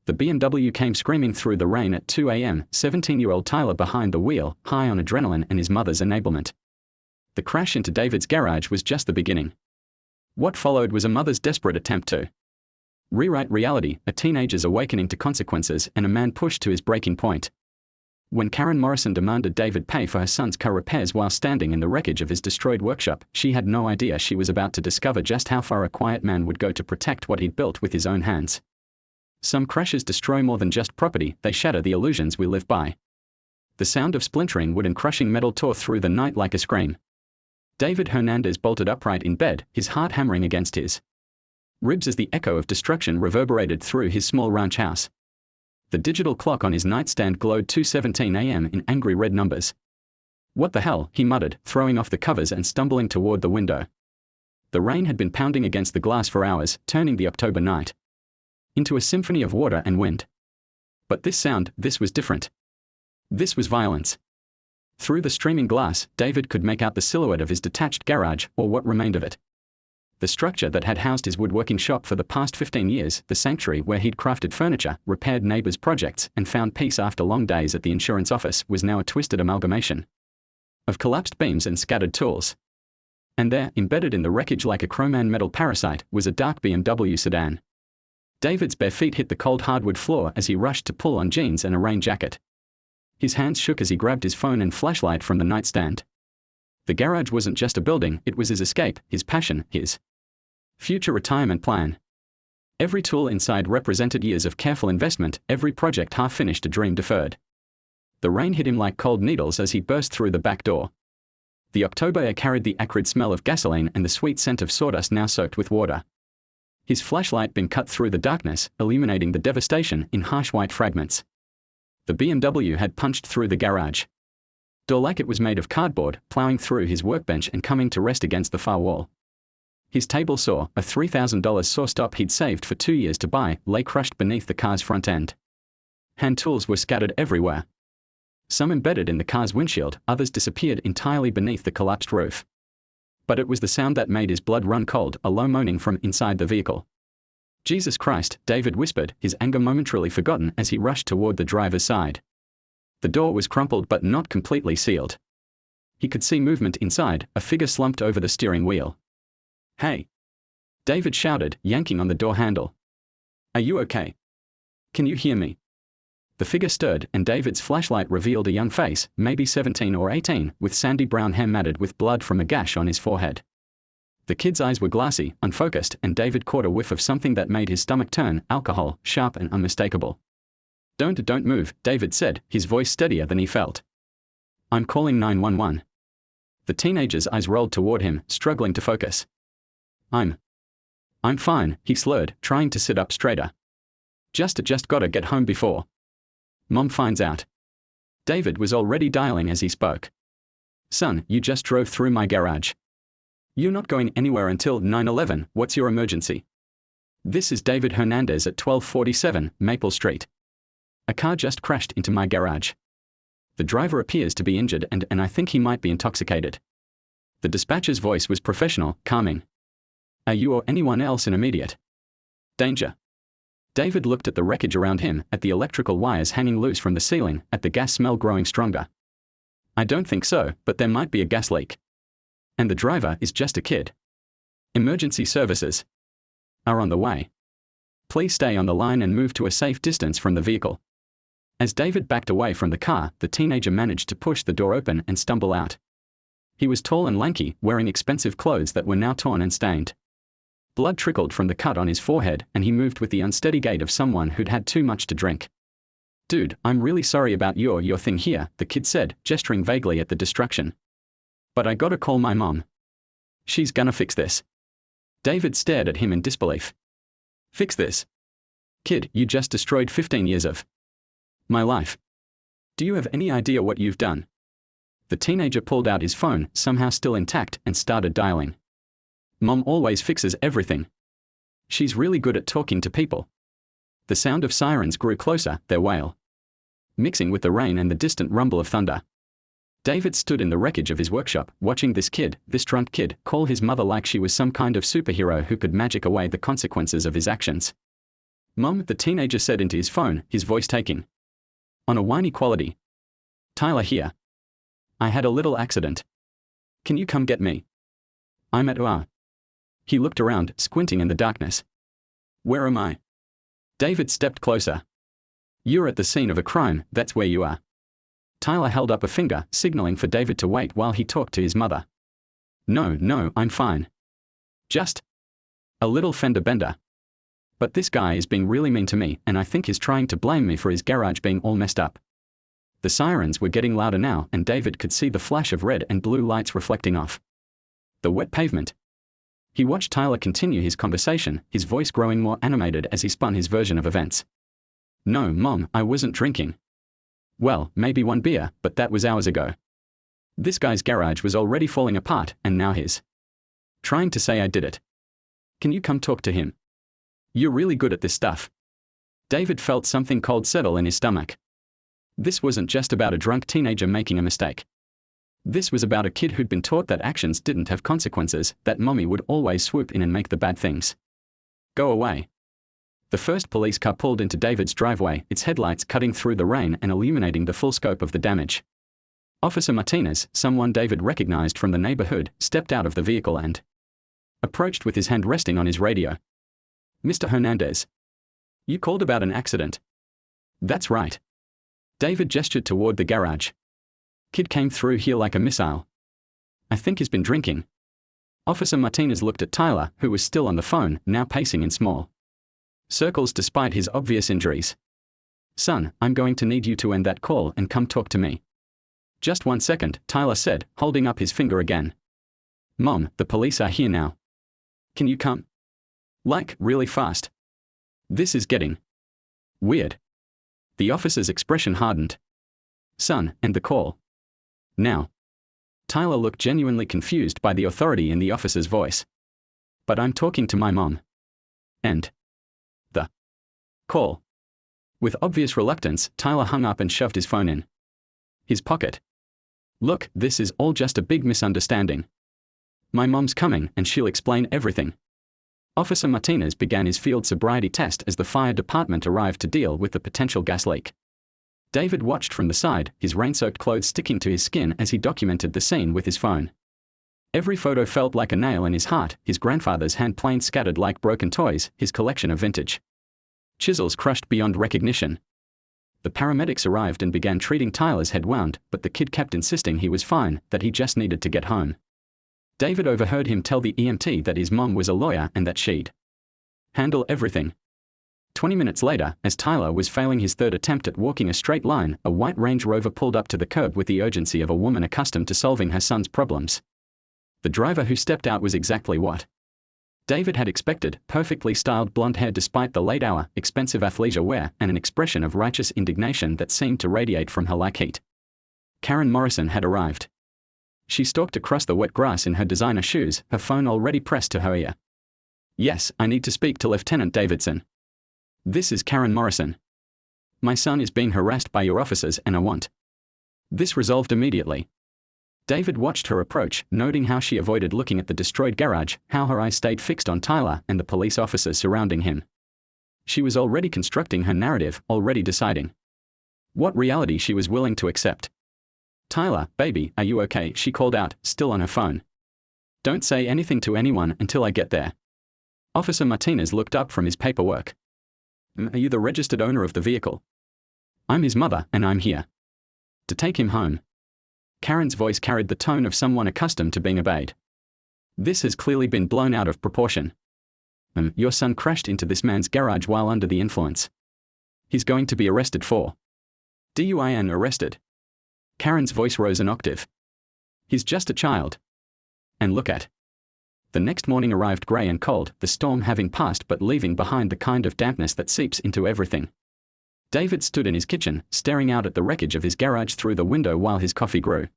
The BMW came screaming through the rain at 2 a.m., 17-year-old Tyler behind the wheel, high on adrenaline and his mother's enablement. The crash into David's garage was just the beginning. What followed was a mother's desperate attempt to rewrite reality, a teenager's awakening to consequences, and a man pushed to his breaking point. When Karen Morrison demanded David pay for her son's car repairs while standing in the wreckage of his destroyed workshop, she had no idea she was about to discover just how far a quiet man would go to protect what he'd built with his own hands. Some crashes destroy more than just property, they shatter the illusions we live by. The sound of splintering wood and crushing metal tore through the night like a scream. David Hernandez bolted upright in bed, his heart hammering against his ribs as the echo of destruction reverberated through his small ranch house. The digital clock on his nightstand glowed 2:17 a.m. in angry red numbers. "What the hell?" he muttered, throwing off the covers and stumbling toward the window. The rain had been pounding against the glass for hours, turning the October night into a symphony of water and wind. But this sound, this was different. This was violence. Through the streaming glass, David could make out the silhouette of his detached garage, or what remained of it. The structure that had housed his woodworking shop for the past 15 years, the sanctuary where he'd crafted furniture, repaired neighbors' projects, and found peace after long days at the insurance office, was now a twisted amalgamation of collapsed beams and scattered tools. And there, embedded in the wreckage like a chroman metal parasite, was a dark BMW sedan. David's bare feet hit the cold hardwood floor as he rushed to pull on jeans and a rain jacket. His hands shook as he grabbed his phone and flashlight from the nightstand. The garage wasn't just a building, it was his escape, his passion, his future retirement plan. Every tool inside represented years of careful investment, every project half-finished, a dream deferred. The rain hit him like cold needles as he burst through the back door. The October air carried the acrid smell of gasoline and the sweet scent of sawdust now soaked with water. His flashlight beam cut through the darkness, illuminating the devastation in harsh white fragments. The BMW had punched through the garage door like it was made of cardboard, plowing through his workbench and coming to rest against the far wall. His table saw, a $3,000 sawstop he'd saved for 2 years to buy, lay crushed beneath the car's front end. Hand tools were scattered everywhere. Some embedded in the car's windshield, others disappeared entirely beneath the collapsed roof. But it was the sound that made his blood run cold, a low moaning from inside the vehicle. "Jesus Christ," David whispered, his anger momentarily forgotten as he rushed toward the driver's side. The door was crumpled but not completely sealed. He could see movement inside, a figure slumped over the steering wheel. "Hey!" David shouted, yanking on the door handle. "Are you okay? Can you hear me?" The figure stirred, and David's flashlight revealed a young face, maybe 17 or 18, with sandy brown hair matted with blood from a gash on his forehead. The kid's eyes were glassy, unfocused, and David caught a whiff of something that made his stomach turn, alcohol, sharp and unmistakable. Don't move," David said, his voice steadier than he felt. "I'm calling 911. The teenager's eyes rolled toward him, struggling to focus. I'm fine," he slurred, trying to sit up straighter. Just gotta get home before Mom finds out." David was already dialing as he spoke. "Son, you just drove through my garage. You're not going anywhere until 9/11, what's your emergency?" "This is David Hernandez at 1247 Maple Street. A car just crashed into my garage. The driver appears to be injured and I think he might be intoxicated." The dispatcher's voice was professional, calming. "Are you or anyone else in immediate danger?" David looked at the wreckage around him, at the electrical wires hanging loose from the ceiling, at the gas smell growing stronger. "I don't think so, but there might be a gas leak. And the driver is just a kid. Emergency services are on the way. Please stay on the line and move to a safe distance from the vehicle." As David backed away from the car, the teenager managed to push the door open and stumble out. He was tall and lanky, wearing expensive clothes that were now torn and stained. Blood trickled from the cut on his forehead, and he moved with the unsteady gait of someone who'd had too much to drink. "Dude, I'm really sorry about your thing here," the kid said, gesturing vaguely at the destruction. "But I gotta call my mom. She's gonna fix this." David stared at him in disbelief. "Fix this? Kid, you just destroyed 15 years of my life. Do you have any idea what you've done?" The teenager pulled out his phone, somehow still intact, and started dialing. "Mom always fixes everything. She's really good at talking to people." The sound of sirens grew closer, their wail mixing with the rain and the distant rumble of thunder. David stood in the wreckage of his workshop, watching this drunk kid, call his mother like she was some kind of superhero who could magic away the consequences of his actions. "Mom," the teenager said into his phone, his voice taking on a whiny quality. "Tyler here. I had a little accident. Can you come get me? I'm at UR." He looked around, squinting in the darkness. "Where am I?" David stepped closer. "You're at the scene of a crime, that's where you are." Tyler held up a finger, signaling for David to wait while he talked to his mother. No, I'm fine. Just a little fender bender. But this guy is being really mean to me, and I think he's trying to blame me for his garage being all messed up." The sirens were getting louder now, and David could see the flash of red and blue lights reflecting off the wet pavement. He watched Tyler continue his conversation, his voice growing more animated as he spun his version of events. "No, Mom, I wasn't drinking. Well, maybe one beer, but that was hours ago. This guy's garage was already falling apart, and now he's trying to say I did it. Can you come talk to him? You're really good at this stuff." David felt something cold settle in his stomach. This wasn't just about a drunk teenager making a mistake. This was about a kid who'd been taught that actions didn't have consequences, that mommy would always swoop in and make the bad things go away. The first police car pulled into David's driveway, its headlights cutting through the rain and illuminating the full scope of the damage. Officer Martinez, someone David recognized from the neighborhood, stepped out of the vehicle and approached with his hand resting on his radio. "Mr. Hernandez. You called about an accident?" "That's right." David gestured toward the garage. "Kid came through here like a missile. I think he's been drinking." Officer Martinez looked at Tyler, who was still on the phone, now pacing in small circles despite his obvious injuries. "Son, I'm going to need you to end that call and come talk to me." "Just 1 second, Tyler said, holding up his finger again. "Mom, the police are here now. Can you come? Like, really fast. This is getting weird." The officer's expression hardened. "Son, end the call. Now." Tyler looked genuinely confused by the authority in the officer's voice. "But I'm talking to my mom. End the call." With obvious reluctance, Tyler hung up and shoved his phone in his pocket. "Look, this is all just a big misunderstanding. My mom's coming, and she'll explain everything." Officer Martinez began his field sobriety test as the fire department arrived to deal with the potential gas leak. David watched from the side, his rain-soaked clothes sticking to his skin as he documented the scene with his phone. Every photo felt like a nail in his heart, his grandfather's hand planes scattered like broken toys, his collection of vintage chisels crushed beyond recognition. The paramedics arrived and began treating Tyler's head wound, but the kid kept insisting he was fine, that he just needed to get home. David overheard him tell the EMT that his mom was a lawyer and that she'd handle everything. 20 minutes later, as Tyler was failing his third attempt at walking a straight line, a white Range Rover pulled up to the curb with the urgency of a woman accustomed to solving her son's problems. The driver who stepped out was exactly what David had expected, perfectly styled blonde hair despite the late hour, expensive athleisure wear, and an expression of righteous indignation that seemed to radiate from her like heat. Karen Morrison had arrived. She stalked across the wet grass in her designer shoes, her phone already pressed to her ear. "Yes, I need to speak to Lieutenant Davidson. This is Karen Morrison. My son is being harassed by your officers and I want this resolved immediately." David watched her approach, noting how she avoided looking at the destroyed garage, how her eyes stayed fixed on Tyler and the police officers surrounding him. She was already constructing her narrative, already deciding what reality she was willing to accept. "Tyler, baby, are you okay?" she called out, still on her phone. "Don't say anything to anyone until I get there." Officer Martinez looked up from his paperwork. "Are you the registered owner of the vehicle?" "I'm his mother, and I'm here to take him home." Karen's voice carried the tone of someone accustomed to being obeyed. "This has clearly been blown out of proportion. Your son crashed into this man's garage while under the influence. He's going to be arrested for DUI and arrested." Karen's voice rose an octave. "He's just a child. And look at." The next morning arrived grey and cold, the storm having passed but leaving behind the kind of dampness that seeps into everything. David stood in his kitchen, staring out at the wreckage of his garage through the window while his coffee grew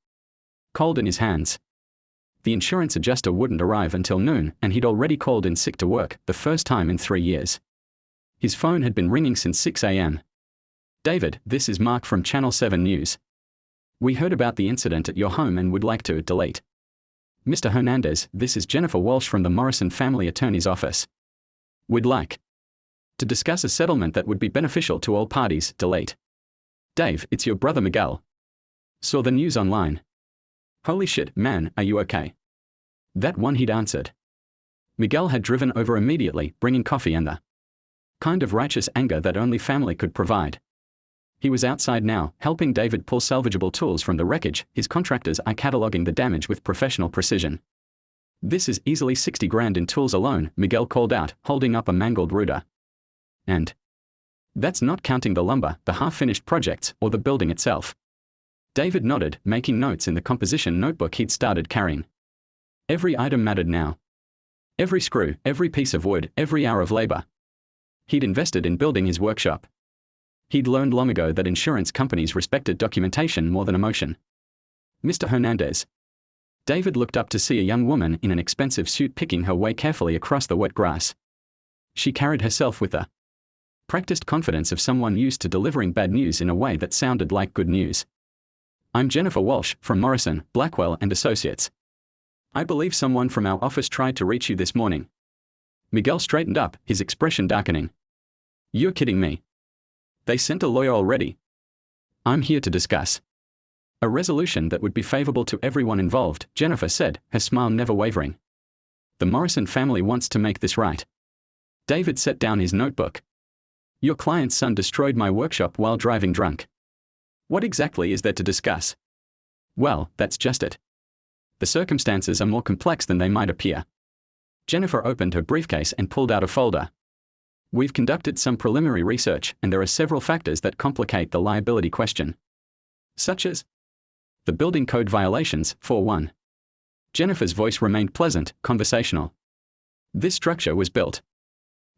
cold in his hands. The insurance adjuster wouldn't arrive until noon, and he'd already called in sick to work, the first time in 3 years. His phone had been ringing since 6 a.m. "David, this is Mark from Channel 7 News. We heard about the incident at your home and would like to delete." "Mr. Hernandez, this is Jennifer Walsh from the Morrison family attorney's office. We'd like To discuss a settlement that would be beneficial to all parties. Delete. Dave, it's your brother Miguel. Saw the news online. Holy shit, man, are you okay? That one, he'd answered. Miguel had driven over immediately, bringing coffee and the kind of righteous anger that only family could provide. He was outside now, helping David pull salvageable tools from the wreckage. His contractors are cataloging the damage with professional precision. This is easily 60 grand in tools alone, Miguel called out, holding up a mangled router. And that's not counting the lumber, the half-finished projects, or the building itself. David nodded, making notes in the composition notebook he'd started carrying. Every item mattered now. Every screw, every piece of wood, every hour of labor. He'd invested in building his workshop. He'd learned long ago that insurance companies respected documentation more than emotion. Mr. Hernandez. David looked up to see a young woman in an expensive suit picking her way carefully across the wet grass. She carried herself with the practiced confidence of someone used to delivering bad news in a way that sounded like good news. I'm Jennifer Walsh, from Morrison, Blackwell and Associates. I believe someone from our office tried to reach you this morning. Miguel straightened up, his expression darkening. You're kidding me. They sent a lawyer already. I'm here to discuss a resolution that would be favorable to everyone involved, Jennifer said, her smile never wavering. The Morrison family wants to make this right. David set down his notebook. Your client's son destroyed my workshop while driving drunk. What exactly is there to discuss? Well, that's just it. The circumstances are more complex than they might appear. Jennifer opened her briefcase and pulled out a folder. We've conducted some preliminary research, and there are several factors that complicate the liability question. Such as the building code violations, for one. Jennifer's voice remained pleasant, conversational. This structure was built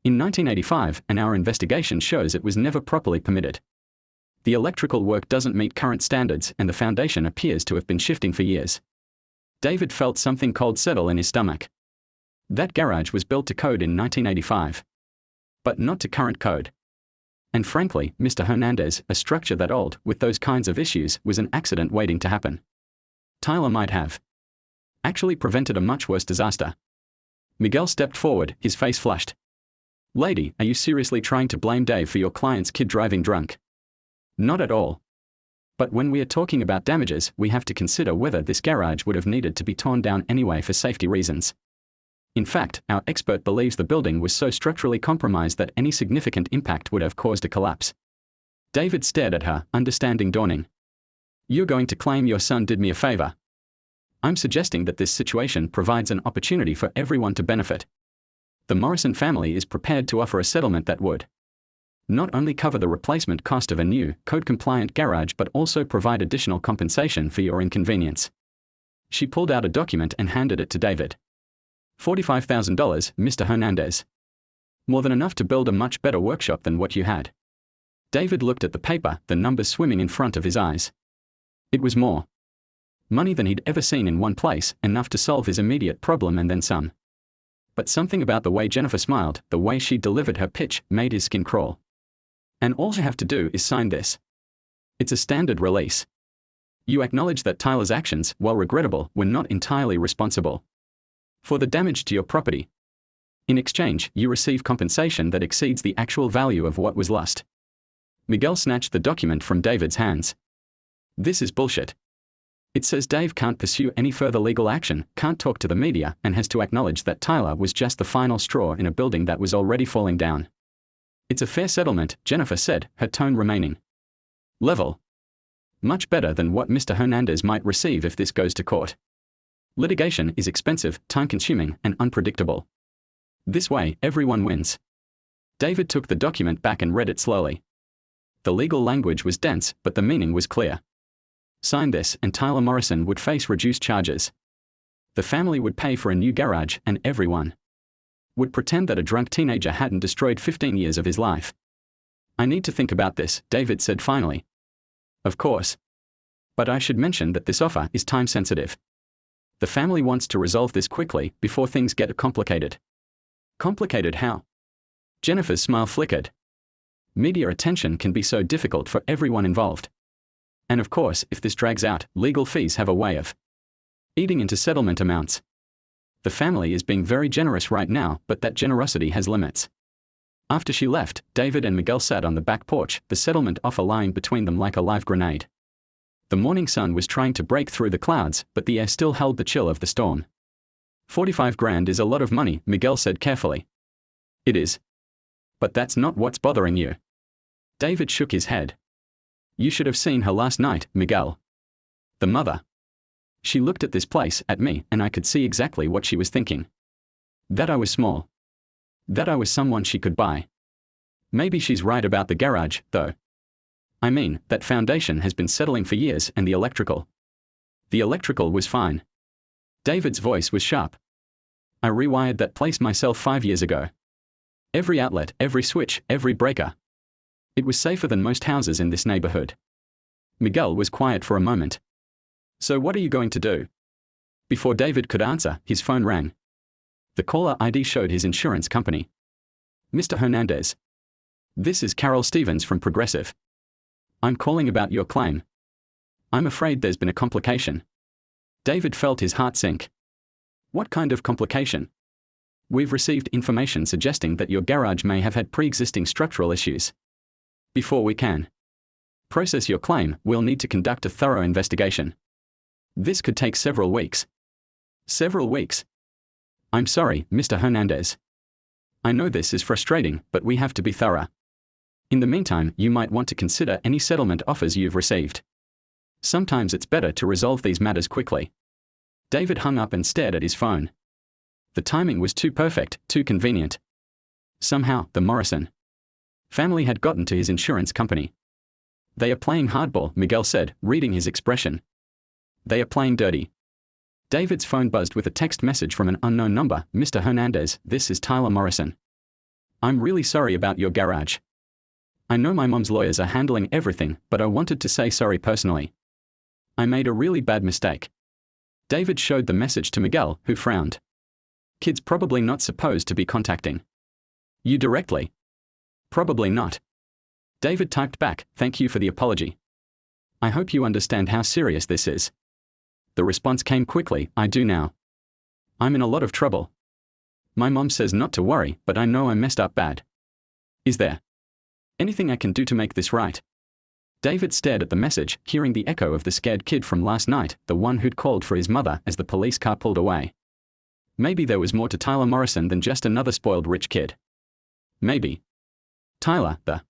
in 1985, and our investigation shows it was never properly permitted. The electrical work doesn't meet current standards, and the foundation appears to have been shifting for years. David felt something cold settle in his stomach. That garage was built to code in 1985. But not to current code. And frankly, Mr. Hernandez, a structure that old, with those kinds of issues, was an accident waiting to happen. Tyler might have actually prevented a much worse disaster. Miguel stepped forward, his face flushed. Lady, are you seriously trying to blame Dave for your client's kid driving drunk? Not at all. But when we are talking about damages, we have to consider whether this garage would have needed to be torn down anyway for safety reasons. In fact, our expert believes the building was so structurally compromised that any significant impact would have caused a collapse. David stared at her, understanding dawning. You're going to claim your son did me a favor? I'm suggesting that this situation provides an opportunity for everyone to benefit. The Morrison family is prepared to offer a settlement that would not only cover the replacement cost of a new, code-compliant garage but also provide additional compensation for your inconvenience. She pulled out a document and handed it to David. $45,000, Mr. Hernandez. More than enough to build a much better workshop than what you had. David looked at the paper, the numbers swimming in front of his eyes. It was more money than he'd ever seen in one place, enough to solve his immediate problem and then some. But something about the way Jennifer smiled, the way she delivered her pitch, made his skin crawl. And all you have to do is sign this. It's a standard release. You acknowledge that Tyler's actions, while regrettable, were not entirely responsible for the damage to your property. In exchange, you receive compensation that exceeds the actual value of what was lost. Miguel snatched the document from David's hands. This is bullshit. It says Dave can't pursue any further legal action, can't talk to the media, and has to acknowledge that Tyler was just the final straw in a building that was already falling down. It's a fair settlement, Jennifer said, her tone remaining level. Much better than what Mr. Hernandez might receive if this goes to court. Litigation is expensive, time-consuming, and unpredictable. This way, everyone wins. David took the document back and read it slowly. The legal language was dense, but the meaning was clear. Sign this, and Tyler Morrison would face reduced charges. The family would pay for a new garage, and everyone would pretend that a drunk teenager hadn't destroyed 15 years of his life. I need to think about this, David said finally. Of course. But I should mention that this offer is time-sensitive. The family wants to resolve this quickly, before things get complicated. Complicated how? Jennifer's smile flickered. Media attention can be so difficult for everyone involved. And of course, if this drags out, legal fees have a way of eating into settlement amounts. The family is being very generous right now, but that generosity has limits. After she left, David and Miguel sat on the back porch, the settlement offer lying between them like a live grenade. The morning sun was trying to break through the clouds, but the air still held the chill of the storm. 45 grand is a lot of money, Miguel said carefully. It is. But that's not what's bothering you. David shook his head. You should have seen her last night, Miguel. The mother. She looked at this place, at me, and I could see exactly what she was thinking. That I was small. That I was someone she could buy. Maybe she's right about the garage, though. I mean, that foundation has been settling for years, and the electrical. The electrical was fine. David's voice was sharp. I rewired that place myself 5 years ago. Every outlet, every switch, every breaker. It was safer than most houses in this neighborhood. Miguel was quiet for a moment. So what are you going to do? Before David could answer, his phone rang. The caller ID showed his insurance company. Mr. Hernandez. This is Carol Stevens from Progressive. I'm calling about your claim. I'm afraid there's been a complication. David felt his heart sink. What kind of complication? We've received information suggesting that your garage may have had pre-existing structural issues. Before we can process your claim, we'll need to conduct a thorough investigation. This could take several weeks. Several weeks? I'm sorry, Mr. Hernandez. I know this is frustrating, but we have to be thorough. In the meantime, you might want to consider any settlement offers you've received. Sometimes it's better to resolve these matters quickly. David hung up and stared at his phone. The timing was too perfect, too convenient. Somehow, the Morrison family had gotten to his insurance company. They are playing hardball, Miguel said, reading his expression. They are playing dirty. David's phone buzzed with a text message from an unknown number. Mr. Hernandez, this is Tyler Morrison. I'm really sorry about your garage. I know my mom's lawyers are handling everything, but I wanted to say sorry personally. I made a really bad mistake. David showed the message to Miguel, who frowned. Kid's probably not supposed to be contacting you directly. Probably not. David typed back, thank you for the apology. I hope you understand how serious this is. The response came quickly, I do now. I'm in a lot of trouble. My mom says not to worry, but I know I messed up bad. Is there anything I can do to make this right? David stared at the message, hearing the echo of the scared kid from last night, the one who'd called for his mother as the police car pulled away. Maybe there was more to Tyler Morrison than just another spoiled rich kid. Maybe. Tyler, the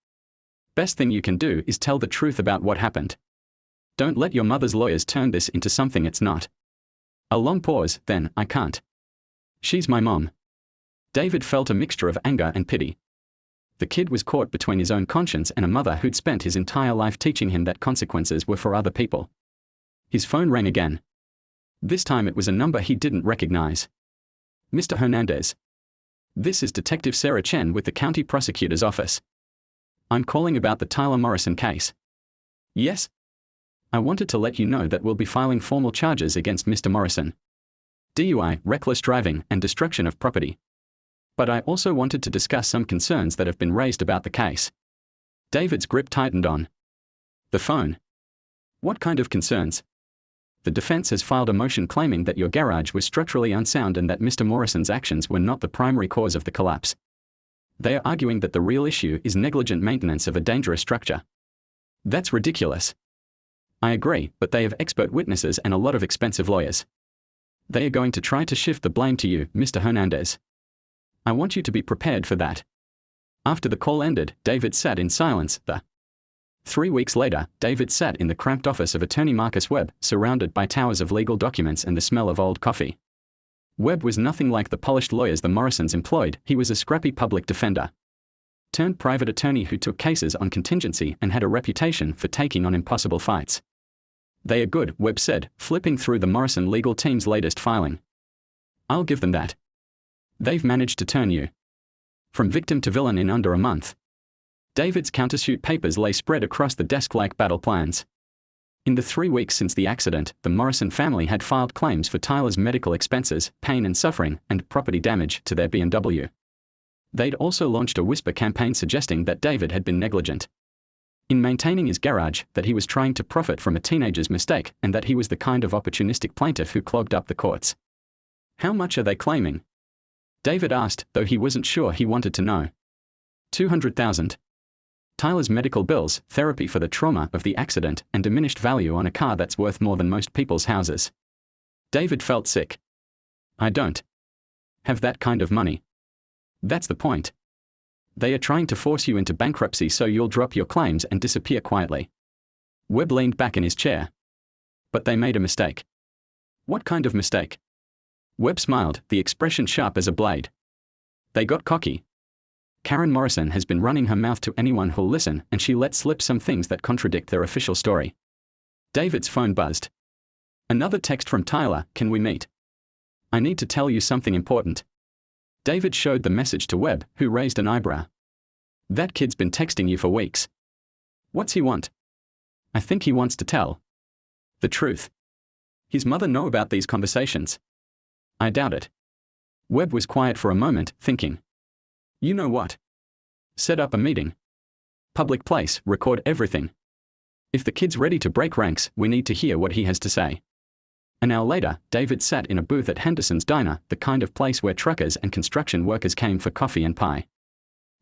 best thing you can do is tell the truth about what happened. Don't let your mother's lawyers turn this into something it's not. A long pause, then, I can't. She's my mom. David felt a mixture of anger and pity. The kid was caught between his own conscience and a mother who'd spent his entire life teaching him that consequences were for other people. His phone rang again. This time it was a number he didn't recognize. Mr. Hernandez. This is Detective Sarah Chen with the County Prosecutor's Office. I'm calling about the Tyler Morrison case. Yes? I wanted to let you know that we'll be filing formal charges against Mr. Morrison. DUI, reckless driving, and destruction of property. But I also wanted to discuss some concerns that have been raised about the case. David's grip tightened on the phone. What kind of concerns? The defense has filed a motion claiming that your garage was structurally unsound and that Mr. Morrison's actions were not the primary cause of the collapse. They are arguing that the real issue is negligent maintenance of a dangerous structure. That's ridiculous. I agree, but they have expert witnesses and a lot of expensive lawyers. They are going to try to shift the blame to you, Mr. Hernandez. I want you to be prepared for that. After the call ended, David sat in silence. 3 weeks later, David sat in the cramped office of attorney Marcus Webb, surrounded by towers of legal documents and the smell of old coffee. Webb was nothing like the polished lawyers the Morrisons employed. He was a scrappy public defender turned private attorney who took cases on contingency and had a reputation for taking on impossible fights. They are good, Webb said, flipping through the Morrison legal team's latest filing. I'll give them that. They've managed to turn you from victim to villain in under a month. David's countersuit papers lay spread across the desk like battle plans. In the 3 weeks since the accident, the Morrison family had filed claims for Tyler's medical expenses, pain and suffering, and property damage to their BMW. They'd also launched a whisper campaign suggesting that David had been negligent in maintaining his garage, that he was trying to profit from a teenager's mistake, and that he was the kind of opportunistic plaintiff who clogged up the courts. How much are they claiming? David asked, though he wasn't sure he wanted to know. $200,000. Tyler's medical bills, therapy for the trauma of the accident, and diminished value on a car that's worth more than most people's houses. David felt sick. I don't have that kind of money. That's the point. They are trying to force you into bankruptcy so you'll drop your claims and disappear quietly. Webb leaned back in his chair. But they made a mistake. What kind of mistake? Webb smiled, the expression sharp as a blade. They got cocky. Karen Morrison has been running her mouth to anyone who'll listen, and she let slip some things that contradict their official story. David's phone buzzed. Another text from Tyler, can we meet? I need to tell you something important. David showed the message to Webb, who raised an eyebrow. That kid's been texting you for weeks. What's he want? I think he wants to tell the truth. His mother know about these conversations? I doubt it. Webb was quiet for a moment, thinking. You know what? Set up a meeting. Public place, record everything. If the kid's ready to break ranks, we need to hear what he has to say. An hour later, David sat in a booth at Henderson's Diner, the kind of place where truckers and construction workers came for coffee and pie.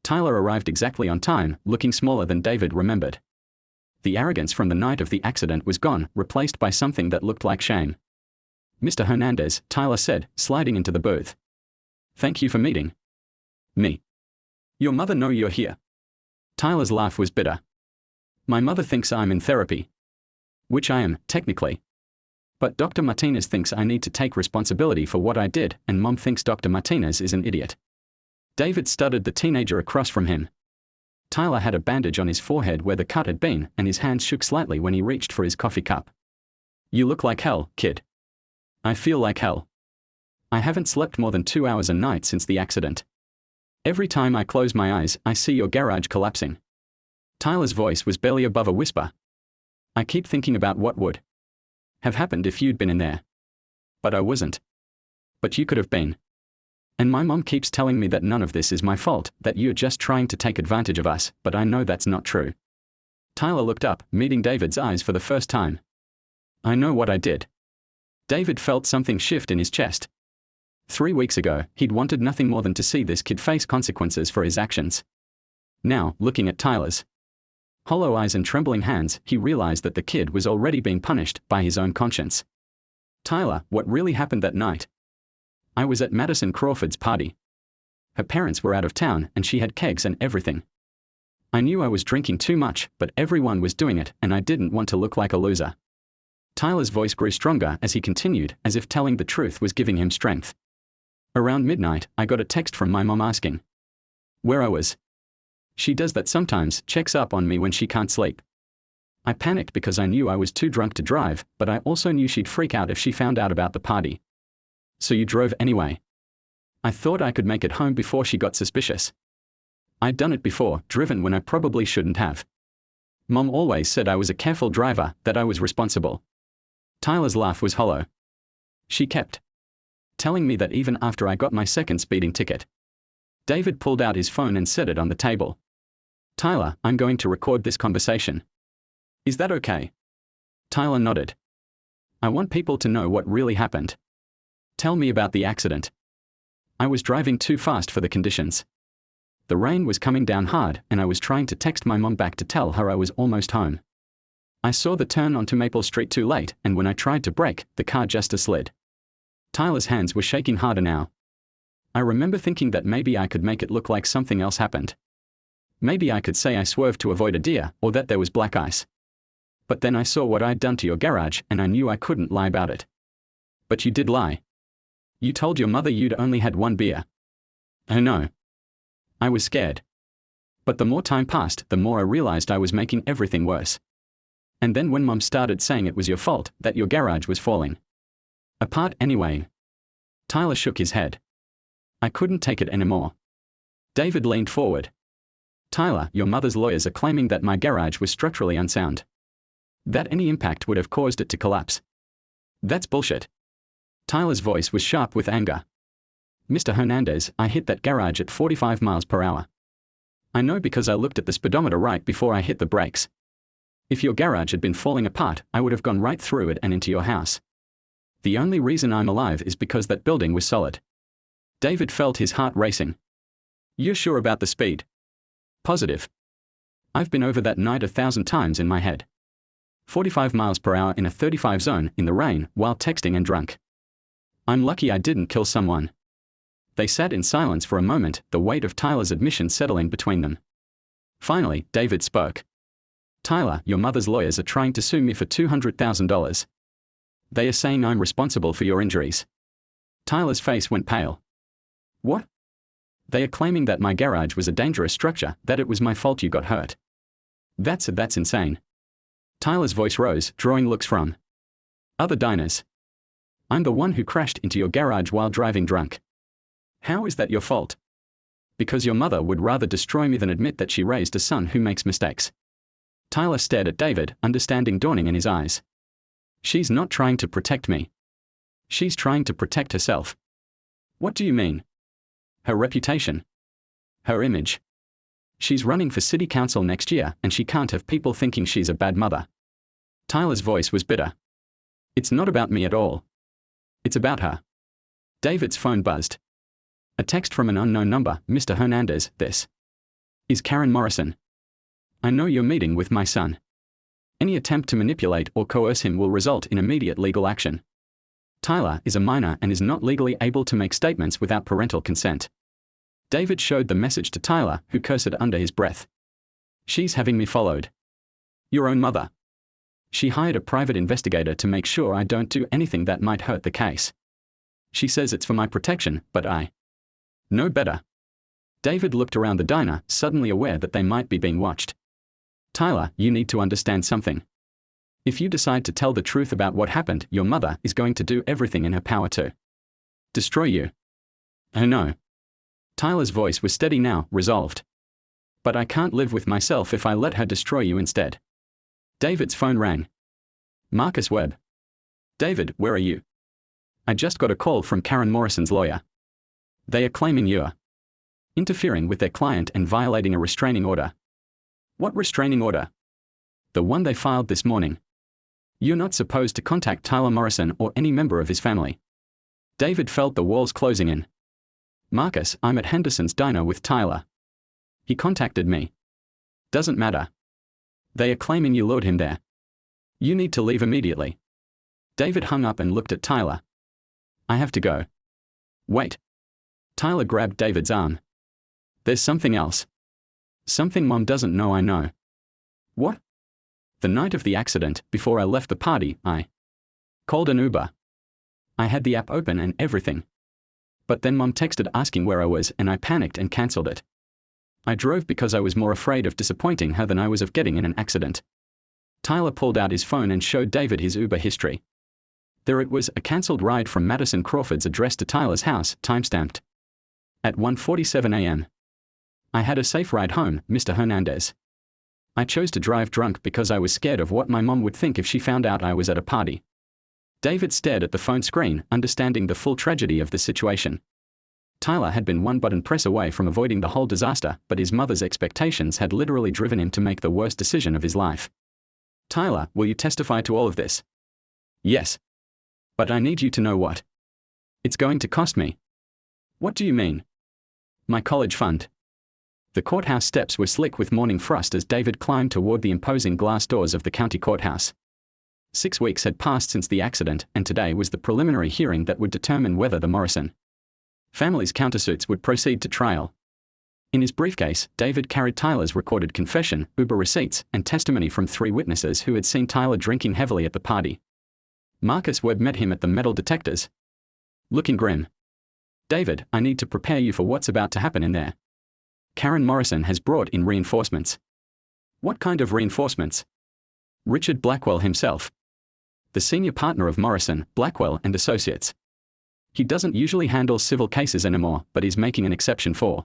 Tyler arrived exactly on time, looking smaller than David remembered. The arrogance from the night of the accident was gone, replaced by something that looked like shame. Mr. Hernandez, Tyler said, sliding into the booth. Thank you for meeting me. Your mother know you're here. Tyler's laugh was bitter. My mother thinks I'm in therapy. Which I am, technically. But Dr. Martinez thinks I need to take responsibility for what I did, and Mom thinks Dr. Martinez is an idiot. David stuttered the teenager across from him. Tyler had a bandage on his forehead where the cut had been, and his hands shook slightly when he reached for his coffee cup. You look like hell, kid. I feel like hell. I haven't slept more than 2 hours a night since the accident. Every time I close my eyes, I see your garage collapsing. Tyler's voice was barely above a whisper. I keep thinking about what would have happened if you'd been in there. But I wasn't. But you could have been. And my mom keeps telling me that none of this is my fault, that you're just trying to take advantage of us, but I know that's not true. Tyler looked up, meeting David's eyes for the first time. I know what I did. David felt something shift in his chest. 3 weeks ago, he'd wanted nothing more than to see this kid face consequences for his actions. Now, looking at Tyler's hollow eyes and trembling hands, he realized that the kid was already being punished by his own conscience. Tyler, what really happened that night? I was at Madison Crawford's party. Her parents were out of town, and she had kegs and everything. I knew I was drinking too much, but everyone was doing it, and I didn't want to look like a loser. Tyler's voice grew stronger as he continued, as if telling the truth was giving him strength. Around midnight, I got a text from my mom asking where I was. She does that sometimes, checks up on me when she can't sleep. I panicked because I knew I was too drunk to drive, but I also knew she'd freak out if she found out about the party. So you drove anyway? I thought I could make it home before she got suspicious. I'd done it before, driven when I probably shouldn't have. Mom always said I was a careful driver, that I was responsible. Tyler's laugh was hollow. She kept telling me that even after I got my second speeding ticket. David pulled out his phone and set it on the table. Tyler, I'm going to record this conversation. Is that okay? Tyler nodded. I want people to know what really happened. Tell me about the accident. I was driving too fast for the conditions. The rain was coming down hard, and I was trying to text my mom back to tell her I was almost home. I saw the turn onto Maple Street too late, and when I tried to brake, the car just slid. Tyler's hands were shaking harder now. I remember thinking that maybe I could make it look like something else happened. Maybe I could say I swerved to avoid a deer, or that there was black ice. But then I saw what I'd done to your garage, and I knew I couldn't lie about it. But you did lie. You told your mother you'd only had 1 beer. Oh no. I was scared. But the more time passed, the more I realized I was making everything worse. And then when Mom started saying it was your fault, that your garage was falling apart anyway. Tyler shook his head. I couldn't take it anymore. David leaned forward. Tyler, your mother's lawyers are claiming that my garage was structurally unsound. That any impact would have caused it to collapse. That's bullshit. Tyler's voice was sharp with anger. Mr. Hernandez, I hit that garage at 45 miles per hour. I know because I looked at the speedometer right before I hit the brakes. If your garage had been falling apart, I would have gone right through it and into your house. The only reason I'm alive is because that building was solid. David felt his heart racing. You're sure about the speed? Positive. I've been over that night 1,000 times in my head. 45 miles per hour in a 35 zone in the rain while texting and drunk. I'm lucky I didn't kill someone. They sat in silence for a moment, the weight of Tyler's admission settling between them. Finally, David spoke. Tyler, your mother's lawyers are trying to sue me for $200,000. They are saying I'm responsible for your injuries. Tyler's face went pale. What? They are claiming that my garage was a dangerous structure, that it was my fault you got hurt. That's insane. Tyler's voice rose, drawing looks from other diners. I'm the one who crashed into your garage while driving drunk. How is that your fault? Because your mother would rather destroy me than admit that she raised a son who makes mistakes. Tyler stared at David, understanding dawning in his eyes. She's not trying to protect me. She's trying to protect herself. What do you mean? Her reputation. Her image. She's running for city council next year, and she can't have people thinking she's a bad mother. Tyler's voice was bitter. It's not about me at all. It's about her. David's phone buzzed. A text from an unknown number. Mr. Hernandez, this is Karen Morrison. I know you're meeting with my son. Any attempt to manipulate or coerce him will result in immediate legal action. Tyler is a minor and is not legally able to make statements without parental consent. David showed the message to Tyler, who cursed under his breath. She's having me followed. Your own mother. She hired a private investigator to make sure I don't do anything that might hurt the case. She says it's for my protection, but I know better. David looked around the diner, suddenly aware that they might be being watched. Tyler, you need to understand something. If you decide to tell the truth about what happened, your mother is going to do everything in her power to destroy you. Oh no. Tyler's voice was steady now, resolved. But I can't live with myself if I let her destroy you instead. David's phone rang. Marcus Webb. David, where are you? I just got a call from Karen Morrison's lawyer. They are claiming you're interfering with their client and violating a restraining order. What restraining order? The one they filed this morning. You're not supposed to contact Tyler Morrison or any member of his family. David felt the walls closing in. Marcus, I'm at Henderson's diner with Tyler. He contacted me. Doesn't matter. They are claiming you lured him there. You need to leave immediately. David hung up and looked at Tyler. I have to go. Wait. Tyler grabbed David's arm. There's something else. Something Mom doesn't know I know. What? The night of the accident, before I left the party, I called an Uber. I had the app open and everything. But then Mom texted asking where I was and I panicked and cancelled it. I drove because I was more afraid of disappointing her than I was of getting in an accident. Tyler pulled out his phone and showed David his Uber history. There it was, a cancelled ride from Madison Crawford's address to Tyler's house, timestamped at 1:47 a.m. I had a safe ride home, Mr. Hernandez. I chose to drive drunk because I was scared of what my mom would think if she found out I was at a party. David stared at the phone screen, understanding the full tragedy of the situation. Tyler had been one button press away from avoiding the whole disaster, but his mother's expectations had literally driven him to make the worst decision of his life. Tyler, will you testify to all of this? Yes. But I need you to know what it's going to cost me. What do you mean? My college fund. The courthouse steps were slick with morning frost as David climbed toward the imposing glass doors of the county courthouse. 6 weeks had passed since the accident, and today was the preliminary hearing that would determine whether the Morrison family's countersuits would proceed to trial. In his briefcase, David carried Tyler's recorded confession, Uber receipts, and testimony from 3 witnesses who had seen Tyler drinking heavily at the party. Marcus Webb met him at the metal detectors, looking grim. David, I need to prepare you for what's about to happen in there. Karen Morrison has brought in reinforcements. What kind of reinforcements? Richard Blackwell himself. The senior partner of Morrison, Blackwell and Associates. He doesn't usually handle civil cases anymore, but is making an exception for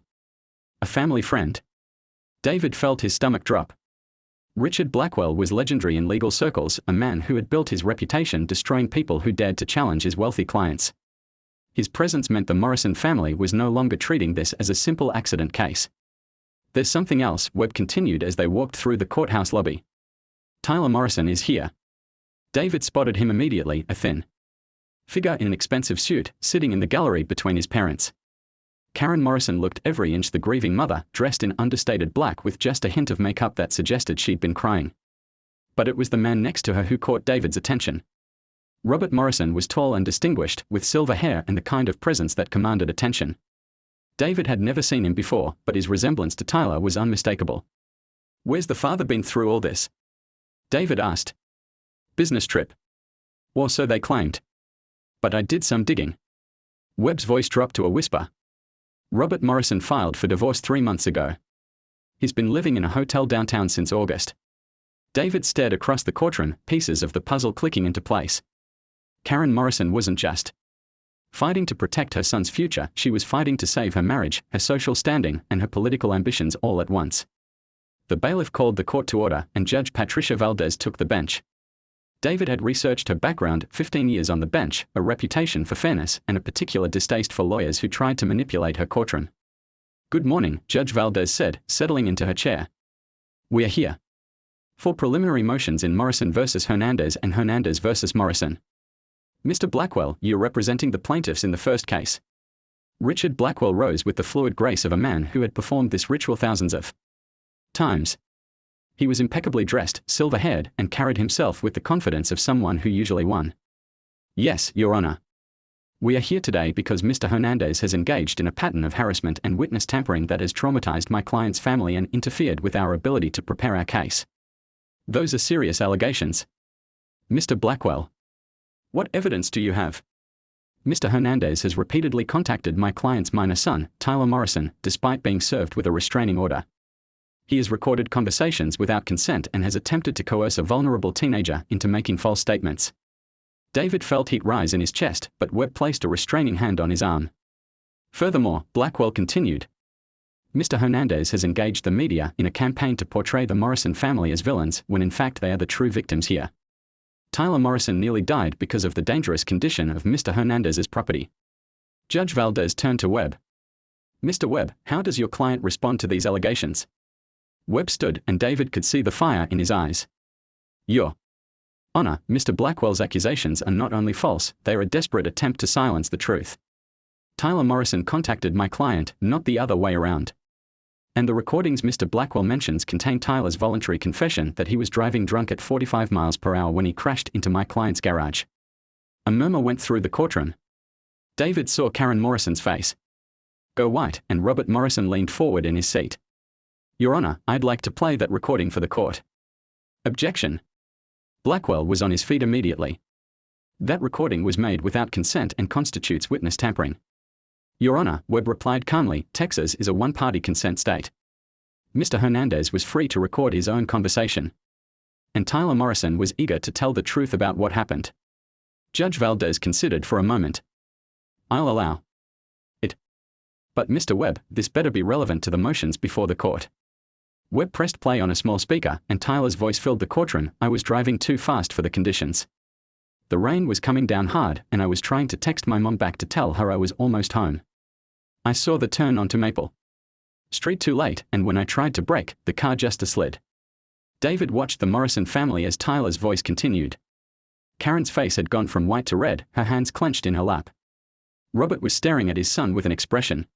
a family friend. David felt his stomach drop. Richard Blackwell was legendary in legal circles, a man who had built his reputation destroying people who dared to challenge his wealthy clients. His presence meant the Morrison family was no longer treating this as a simple accident case. There's something else, Webb continued as they walked through the courthouse lobby. Tyler Morrison is here. David spotted him immediately, a thin figure in an expensive suit, sitting in the gallery between his parents. Karen Morrison looked every inch the grieving mother, dressed in understated black with just a hint of makeup that suggested she'd been crying. But it was the man next to her who caught David's attention. Robert Morrison was tall and distinguished, with silver hair and the kind of presence that commanded attention. David had never seen him before, but his resemblance to Tyler was unmistakable. "Where's the father been through all this?" David asked. "Business trip. Or so they claimed. But I did some digging." Webb's voice dropped to a whisper. "Robert Morrison filed for divorce 3 months ago. He's been living in a hotel downtown since August." David stared across the courtroom, pieces of the puzzle clicking into place. Karen Morrison wasn't just fighting to protect her son's future, she was fighting to save her marriage, her social standing, and her political ambitions all at once. The bailiff called the court to order, and Judge Patricia Valdez took the bench. David had researched her background, 15 years on the bench, a reputation for fairness, and a particular distaste for lawyers who tried to manipulate her courtroom. "Good morning," Judge Valdez said, settling into her chair. "We are here for preliminary motions in Morrison versus Hernandez and Hernandez versus Morrison. Mr. Blackwell, you're representing the plaintiffs in the first case." Richard Blackwell rose with the fluid grace of a man who had performed this ritual thousands of times. He was impeccably dressed, silver-haired, and carried himself with the confidence of someone who usually won. "Yes, Your Honor. We are here today because Mr. Hernandez has engaged in a pattern of harassment and witness tampering that has traumatized my client's family and interfered with our ability to prepare our case. Those are serious allegations." "Mr. Blackwell, what evidence do you have?" "Mr. Hernandez has repeatedly contacted my client's minor son, Tyler Morrison, despite being served with a restraining order. He has recorded conversations without consent and has attempted to coerce a vulnerable teenager into making false statements." David felt heat rise in his chest, but Webb placed a restraining hand on his arm. "Furthermore," Blackwell continued, "Mr. Hernandez has engaged the media in a campaign to portray the Morrison family as villains when in fact they are the true victims here. Tyler Morrison nearly died because of the dangerous condition of Mr. Hernandez's property." Judge Valdez turned to Webb. "Mr. Webb, how does your client respond to these allegations?" Webb stood, and David could see the fire in his eyes. "Your Honor, Mr. Blackwell's accusations are not only false, they are a desperate attempt to silence the truth. Tyler Morrison contacted my client, not the other way around. And the recordings Mr. Blackwell mentions contain Tyler's voluntary confession that he was driving drunk at 45 miles per hour when he crashed into my client's garage." A murmur went through the courtroom. David saw Karen Morrison's face go white, and Robert Morrison leaned forward in his seat. "Your Honor, I'd like to play that recording for the court." "Objection." Blackwell was on his feet immediately. "That recording was made without consent and constitutes witness tampering." "Your Honor," Webb replied calmly, "Texas is a one-party consent state. Mr. Hernandez was free to record his own conversation. And Tyler Morrison was eager to tell the truth about what happened." Judge Valdez considered for a moment. "I'll allow it. But Mr. Webb, this better be relevant to the motions before the court." Webb pressed play on a small speaker, and Tyler's voice filled the courtroom. "I was driving too fast for the conditions. The rain was coming down hard, and I was trying to text my mom back to tell her I was almost home. I saw the turn onto Maple Street too late, and when I tried to brake, the car just slid." David watched the Morrison family as Tyler's voice continued. Karen's face had gone from white to red, her hands clenched in her lap. Robert was staring at his son with an expression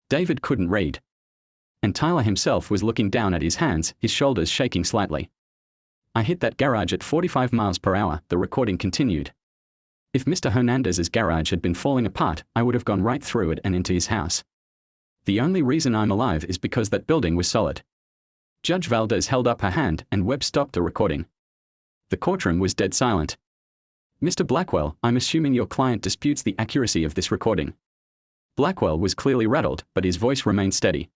David couldn't read. And Tyler himself was looking down at his hands, his shoulders shaking slightly. "I hit that garage at 45 miles per hour, the recording continued. If Mr. Hernandez's garage had been falling apart, I would have gone right through it and into his house. The only reason I'm alive is because that building was solid." Judge Valdez held up her hand, and Webb stopped the recording. The courtroom was dead silent. "Mr. Blackwell, I'm assuming your client disputes the accuracy of this recording." Blackwell was clearly rattled, but his voice remained steady.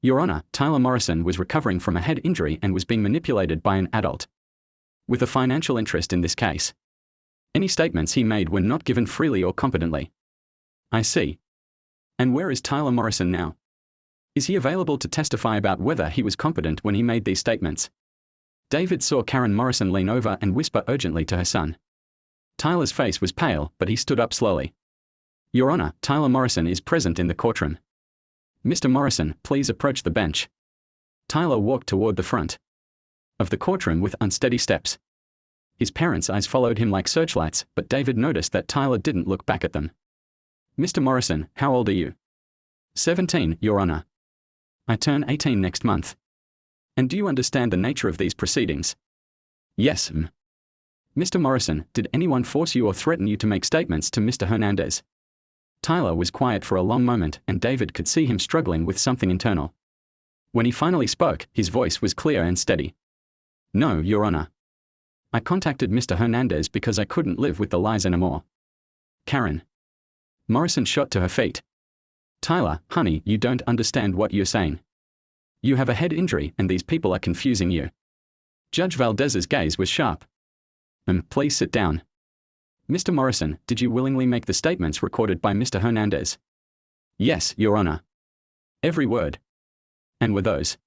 "Your Honor, Tyler Morrison was recovering from a head injury and was being manipulated by an adult with a financial interest in this case. Any statements he made were not given freely or competently." "I see. And where is Tyler Morrison now? Is he available to testify about whether he was competent when he made these statements?" David saw Karen Morrison lean over and whisper urgently to her son. Tyler's face was pale, but he stood up slowly. "Your Honor, Tyler Morrison is present in the courtroom." "Mr. Morrison, please approach the bench." Tyler walked toward the front of the courtroom with unsteady steps. His parents' eyes followed him like searchlights, but David noticed that Tyler didn't look back at them. "Mr. Morrison, how old are you?" 17, Your Honor. I turn 18 next month. And do you understand the nature of these proceedings? Yes, Mr. Morrison, did anyone force you or threaten you to make statements to Mr. Hernandez? Tyler was quiet for a long moment, and David could see him struggling with something internal. When he finally spoke, his voice was clear and steady. No, Your Honor. I contacted Mr. Hernandez because I couldn't live with the lies anymore. Karen. Morrison shot to her feet. Tyler, honey, you don't understand what you're saying. You have a head injury and these people are confusing you. Judge Valdez's gaze was sharp. Please sit down. Mr. Morrison, did you willingly make the statements recorded by Mr. Hernandez? Yes, Your Honor. Every word. And were those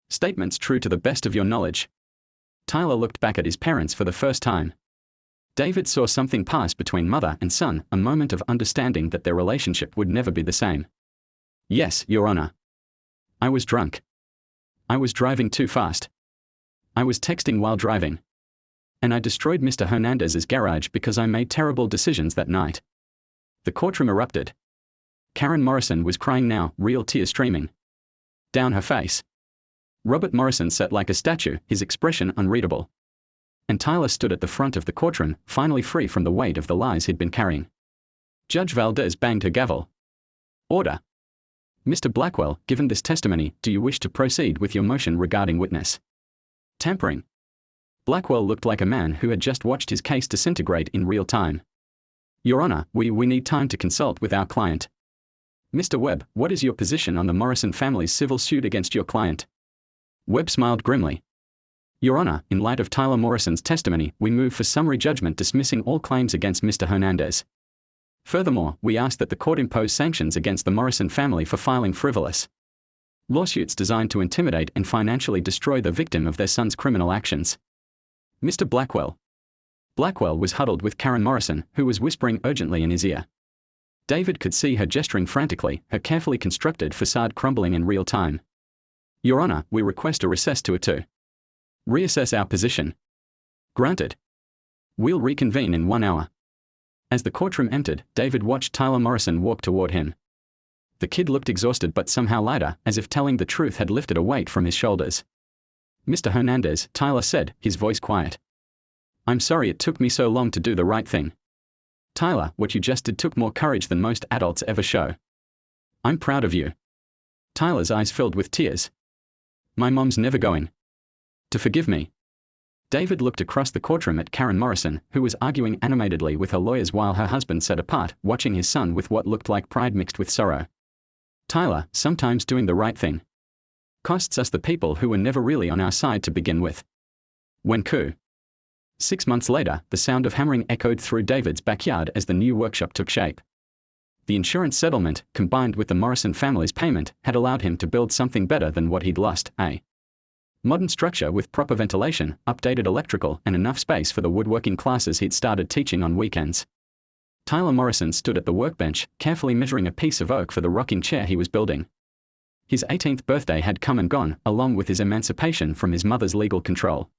statements true to the best of your knowledge? Tyler looked back at his parents for the first time. David saw something pass between mother and son, a moment of understanding that their relationship would never be the same. Yes, Your Honor. I was drunk. I was driving too fast. I was texting while driving. And I destroyed Mr. Hernandez's garage because I made terrible decisions that night. The courtroom erupted. Karen Morrison was crying now, real tears streaming down her face. Robert Morrison sat like a statue, his expression unreadable. And Tyler stood at the front of the courtroom, finally free from the weight of the lies he'd been carrying. Judge Valdez banged her gavel. Order. Mr. Blackwell, given this testimony, do you wish to proceed with your motion regarding witness tampering? Blackwell looked like a man who had just watched his case disintegrate in real time. Your Honor, we need time to consult with our client. Mr. Webb, what is your position on the Morrison family's civil suit against your client? Webb smiled grimly. Your Honor, in light of Tyler Morrison's testimony, we move for summary judgment dismissing all claims against Mr. Hernandez. Furthermore, we ask that the court impose sanctions against the Morrison family for filing frivolous lawsuits designed to intimidate and financially destroy the victim of their son's criminal actions. Mr. Blackwell. Blackwell was huddled with Karen Morrison, who was whispering urgently in his ear. David could see her gesturing frantically, her carefully constructed facade crumbling in real time. Your Honor, we request a recess to reassess our position. Granted. We'll reconvene in 1 hour. As the courtroom entered, David watched Tyler Morrison walk toward him. The kid looked exhausted but somehow lighter, as if telling the truth had lifted a weight from his shoulders. Mr. Hernandez, Tyler said, his voice quiet. I'm sorry it took me so long to do the right thing. Tyler, what you just did took more courage than most adults ever show. I'm proud of you. Tyler's eyes filled with tears. My mom's never going to forgive me. David looked across the courtroom at Karen Morrison, who was arguing animatedly with her lawyers while her husband sat apart, watching his son with what looked like pride mixed with sorrow. Tyler, sometimes doing the right thing costs us the people who were never really on our side to begin with. When coup. 6 months later, the sound of hammering echoed through David's backyard as the new workshop took shape. The insurance settlement, combined with the Morrison family's payment, had allowed him to build something better than what he'd lost, a modern structure with proper ventilation, updated electrical, and enough space for the woodworking classes he'd started teaching on weekends. Tyler Morrison stood at the workbench, carefully measuring a piece of oak for the rocking chair he was building. His 18th birthday had come and gone, along with his emancipation from his mother's legal control.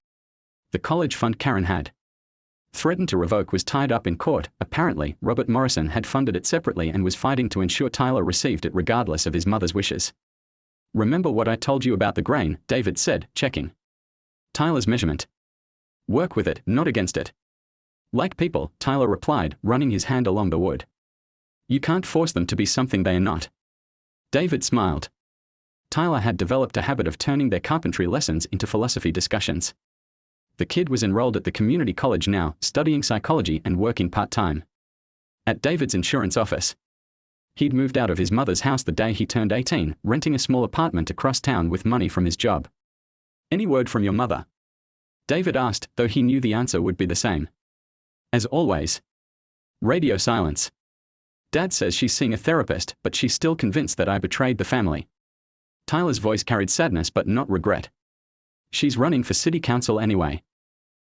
The college fund Karen had threatened to revoke was tied up in court. Apparently, Robert Morrison had funded it separately and was fighting to ensure Tyler received it regardless of his mother's wishes. Remember what I told you about the grain, David said, checking Tyler's measurement. Work with it, not against it. Like people, Tyler replied, running his hand along the wood. You can't force them to be something they are not. David smiled. Tyler had developed a habit of turning their carpentry lessons into philosophy discussions. The kid was enrolled at the community college now, studying psychology and working part-time at David's insurance office. He'd moved out of his mother's house the day he turned 18, renting a small apartment across town with money from his job. Any word from your mother? David asked, though he knew the answer would be the same. As always. Radio silence. Dad says she's seeing a therapist, but she's still convinced that I betrayed the family. Tyler's voice carried sadness but not regret. She's running for city council anyway.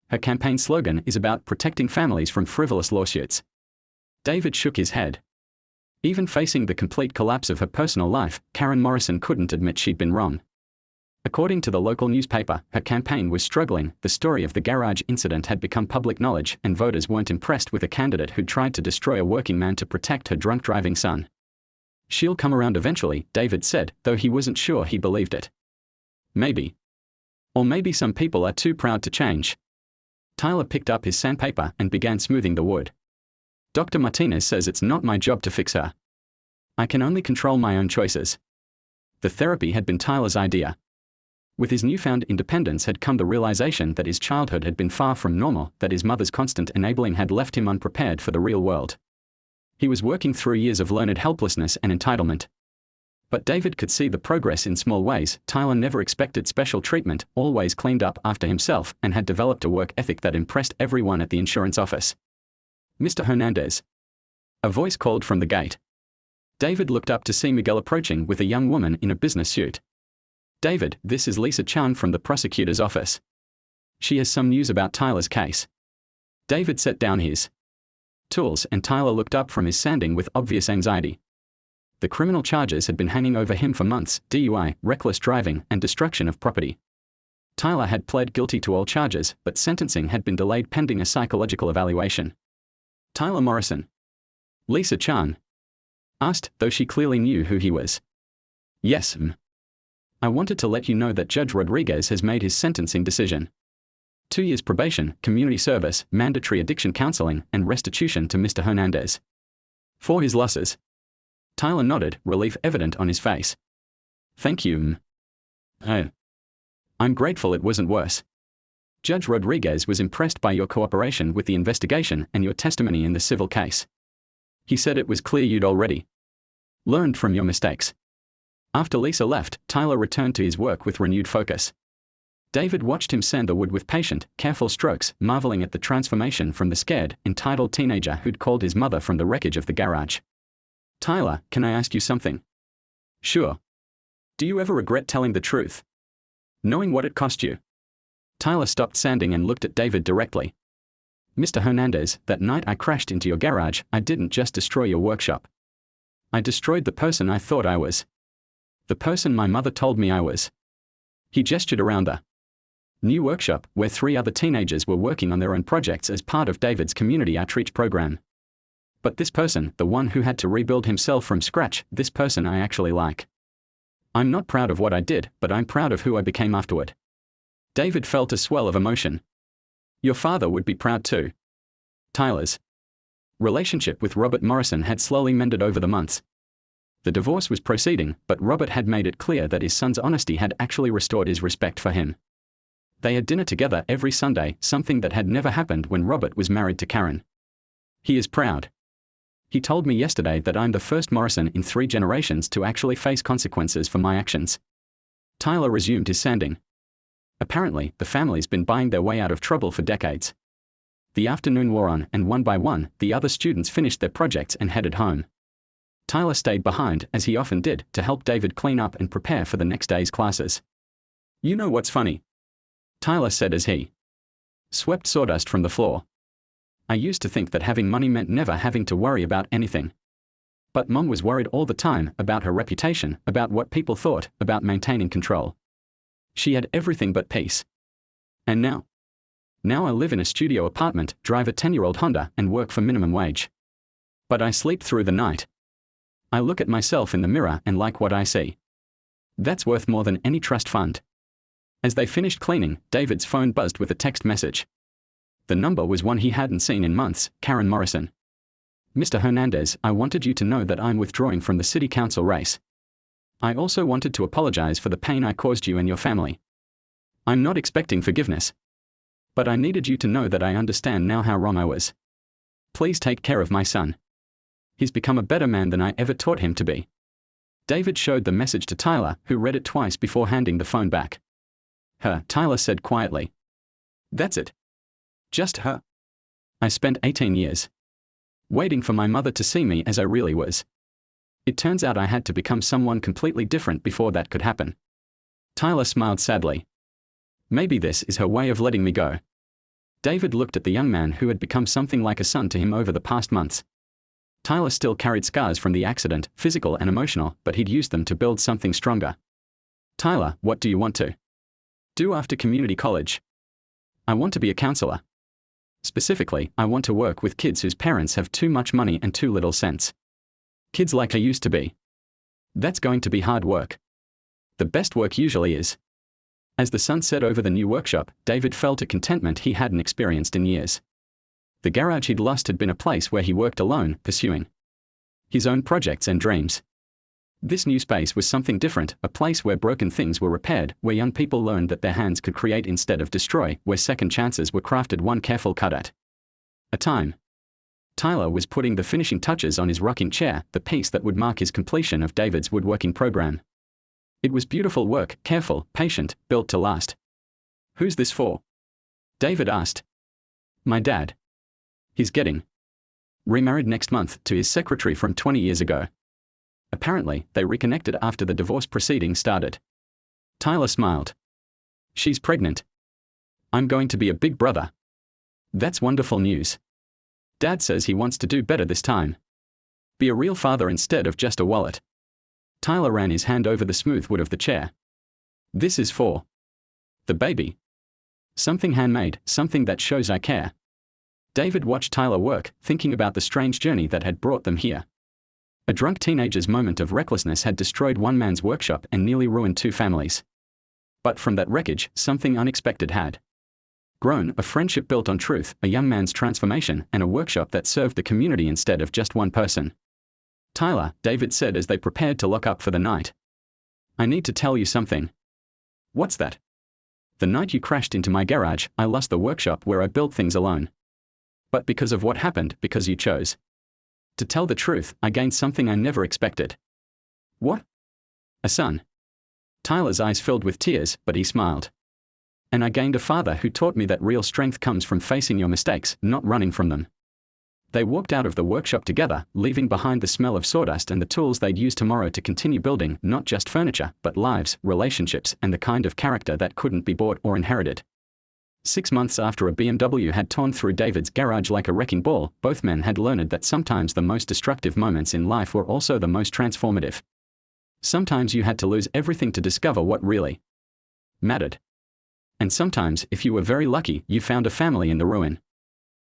Her campaign slogan is about protecting families from frivolous lawsuits. David shook his head. Even facing the complete collapse of her personal life, Karen Morrison couldn't admit she'd been wrong. According to the local newspaper, her campaign was struggling. The story of the garage incident had become public knowledge, and voters weren't impressed with a candidate who'd tried to destroy a working man to protect her drunk driving son. She'll come around eventually, David said, though he wasn't sure he believed it. Maybe. Or maybe some people are too proud to change. Tyler picked up his sandpaper and began smoothing the wood. Dr. Martinez says it's not my job to fix her. I can only control my own choices. The therapy had been Tyler's idea. With his newfound independence had come the realization that his childhood had been far from normal, that his mother's constant enabling had left him unprepared for the real world. He was working through years of learned helplessness and entitlement. But David could see the progress in small ways. Tyler never expected special treatment, always cleaned up after himself, and had developed a work ethic that impressed everyone at the insurance office. Mr. Hernandez. A voice called from the gate. David looked up to see Miguel approaching with a young woman in a business suit. David, this is Lisa Chan from the prosecutor's office. She has some news about Tyler's case. David set down his tools and Tyler looked up from his sanding with obvious anxiety. The criminal charges had been hanging over him for months: DUI, reckless driving, and destruction of property. Tyler had pled guilty to all charges, but sentencing had been delayed pending a psychological evaluation. Tyler Morrison. Lisa Chan asked, though she clearly knew who he was. Yes, I wanted to let you know that Judge Rodriguez has made his sentencing decision. 2 years probation, community service, mandatory addiction counseling, and restitution to Mr. Hernandez. For his losses. Tyler nodded, relief evident on his face. Thank you, Oh. I'm grateful it wasn't worse. Judge Rodriguez was impressed by your cooperation with the investigation and your testimony in the civil case. He said it was clear you'd already learned from your mistakes. After Lisa left, Tyler returned to his work with renewed focus. David watched him sand the wood with patient, careful strokes, marveling at the transformation from the scared, entitled teenager who'd called his mother from the wreckage of the garage. Tyler, can I ask you something? Sure. Do you ever regret telling the truth? Knowing what it cost you? Tyler stopped sanding and looked at David directly. Mr. Hernandez, that night I crashed into your garage, I didn't just destroy your workshop. I destroyed the person I thought I was. The person my mother told me I was. He gestured around the new workshop, where 3 other teenagers were working on their own projects as part of David's community outreach program. But this person, the one who had to rebuild himself from scratch, this person I actually like. I'm not proud of what I did, but I'm proud of who I became afterward. David felt a swell of emotion. Your father would be proud too. Tyler's relationship with Robert Morrison had slowly mended over the months. The divorce was proceeding, but Robert had made it clear that his son's honesty had actually restored his respect for him. They had dinner together every Sunday, something that had never happened when Robert was married to Karen. He is proud. He told me yesterday that I'm the first Morrison in 3 generations to actually face consequences for my actions. Tyler resumed his sanding. Apparently, the family's been buying their way out of trouble for decades. The afternoon wore on, and one by one, the other students finished their projects and headed home. Tyler stayed behind, as he often did, to help David clean up and prepare for the next day's classes. You know what's funny? Tyler said as he swept sawdust from the floor. I used to think that having money meant never having to worry about anything. But Mom was worried all the time about her reputation, about what people thought, about maintaining control. She had everything but peace. And now? Now I live in a studio apartment, drive a 10-year-old Honda, and work for minimum wage. But I sleep through the night. I look at myself in the mirror and like what I see. That's worth more than any trust fund. As they finished cleaning, David's phone buzzed with a text message. The number was one he hadn't seen in months: Karen Morrison. Mr. Hernandez, I wanted you to know that I'm withdrawing from the city council race. I also wanted to apologize for the pain I caused you and your family. I'm not expecting forgiveness. But I needed you to know that I understand now how wrong I was. Please take care of my son. He's become a better man than I ever taught him to be. David showed the message to Tyler, who read it twice before handing the phone back. Her, Tyler said quietly. That's it. Just her. I spent 18 years waiting for my mother to see me as I really was. It turns out I had to become someone completely different before that could happen. Tyler smiled sadly. Maybe this is her way of letting me go. David looked at the young man who had become something like a son to him over the past months. Tyler still carried scars from the accident, physical and emotional, but he'd used them to build something stronger. Tyler, what do you want to do after community college? I want to be a counselor. Specifically, I want to work with kids whose parents have too much money and too little sense. Kids like I used to be. That's going to be hard work. The best work usually is. As the sun set over the new workshop, David felt a contentment he hadn't experienced in years. The garage he'd lost had been a place where he worked alone, pursuing his own projects and dreams. This new space was something different, a place where broken things were repaired, where young people learned that their hands could create instead of destroy, where second chances were crafted one careful cut at a time. Tyler was putting the finishing touches on his rocking chair, the piece that would mark his completion of David's woodworking program. It was beautiful work, careful, patient, built to last. "Who's this for?" David asked. "My dad. He's getting remarried next month to his secretary from 20 years ago. Apparently, they reconnected after the divorce proceedings started." Tyler smiled. "She's pregnant. I'm going to be a big brother." "That's wonderful news. Dad says he wants to do better this time. Be a real father instead of just a wallet." Tyler ran his hand over the smooth wood of the chair. "This is for the baby. Something handmade, something that shows I care." David watched Tyler work, thinking about the strange journey that had brought them here. A drunk teenager's moment of recklessness had destroyed one man's workshop and nearly ruined two families. But from that wreckage, something unexpected had grown, a friendship built on truth, a young man's transformation, and a workshop that served the community instead of just one person. "Tyler," David said as they prepared to lock up for the night, "I need to tell you something." "What's that?" "The night you crashed into my garage, I lost the workshop where I built things alone. But because of what happened, because you chose to tell the truth, I gained something I never expected." "What?" "A son." Tyler's eyes filled with tears, but he smiled. "And I gained a father who taught me that real strength comes from facing your mistakes, not running from them." They walked out of the workshop together, leaving behind the smell of sawdust and the tools they'd use tomorrow to continue building not just furniture, but lives, relationships, and the kind of character that couldn't be bought or inherited. 6 months after a BMW had torn through David's garage like a wrecking ball, both men had learned that sometimes the most destructive moments in life were also the most transformative. Sometimes you had to lose everything to discover what really mattered. And sometimes, if you were very lucky, you found a family in the ruin.